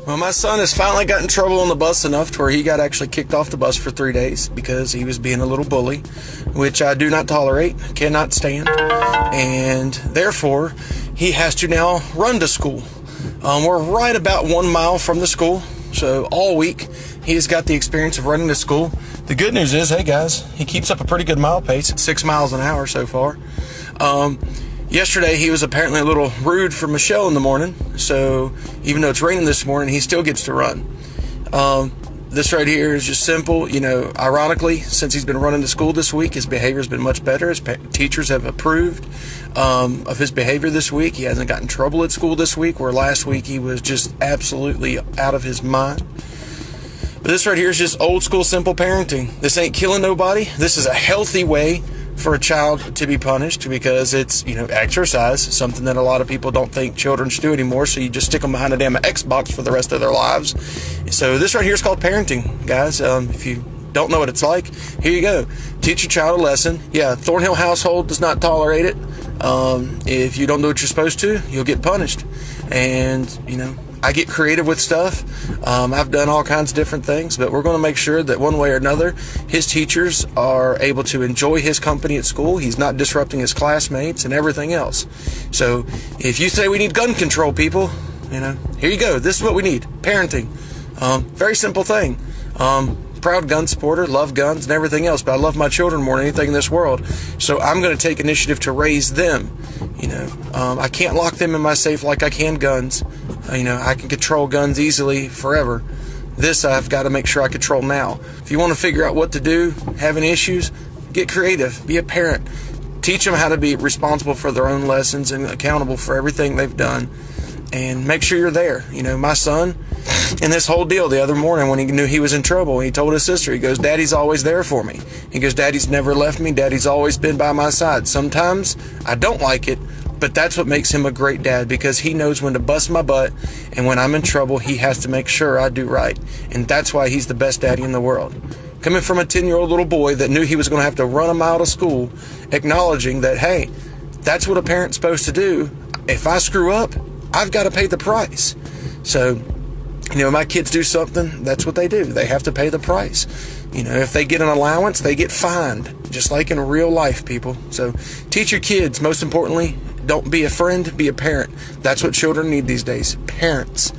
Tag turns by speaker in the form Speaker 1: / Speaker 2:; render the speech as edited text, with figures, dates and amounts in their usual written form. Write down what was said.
Speaker 1: Well, my son has finally got in trouble on the bus enough to where he got actually kicked off the bus for 3 days because he was being a little bully, which I do not tolerate, cannot stand, and therefore he has to now run to school. We're right about 1 mile from the school, so all week he has got the experience of running to school. The good news is, hey guys, he keeps up a pretty good mile pace at 6 miles an hour so far. Yesterday, he was apparently a little rude for Michelle in the morning, so even though it's raining this morning, he still gets to run. This right here is just simple. Ironically, since he's been running to school this week, his behavior's been much better. His teachers have approved of his behavior this week. He hasn't gotten in trouble at school this week, where last week he was just absolutely out of his mind. But this right here is just old school simple parenting. This ain't killing nobody. This is a healthy way for a child to be punished because it's, exercise, something that a lot of people don't think children should do anymore, so you just stick them behind a damn Xbox for the rest of their lives. So this right here is called parenting, guys. If you don't know what it's like, here you go. Teach your child a lesson. Yeah, Thornhill household does not tolerate it. If you don't do what you're supposed to, you'll get punished. And, I get creative with stuff. I've done all kinds of different things, but we're going to make sure that one way or another, his teachers are able to enjoy his company at school. He's not disrupting his classmates and everything else. So if you say we need gun control, people, here you go. This is what we need. Parenting. Very simple thing. Proud gun supporter, love guns and everything else, but I love my children more than anything in this world. So I'm going to take initiative to raise them. I can't lock them in my safe like I can guns. I can control guns easily forever. This I've got to make sure I control now. If you want to figure out what to do, having issues, get creative, be a parent. Teach them how to be responsible for their own lessons and accountable for everything they've done. And make sure you're there. My son, in this whole deal the other morning when he knew he was in trouble, he told his sister, he goes, Daddy's always there for me. He goes, Daddy's never left me. Daddy's always been by my side. Sometimes I don't like it, but that's what makes him a great dad, because he knows when to bust my butt, and when I'm in trouble, he has to make sure I do right. And that's why he's the best daddy in the world. Coming from a 10-year-old little boy that knew he was going to have to run a mile to school, acknowledging that, hey, that's what a parent's supposed to do. If I screw up, I've got to pay the price. So, my kids do something, that's what they do. They have to pay the price. If they get an allowance, they get fined, just like in real life, people. So teach your kids, most importantly, don't be a friend, be a parent. That's what children need these days, parents.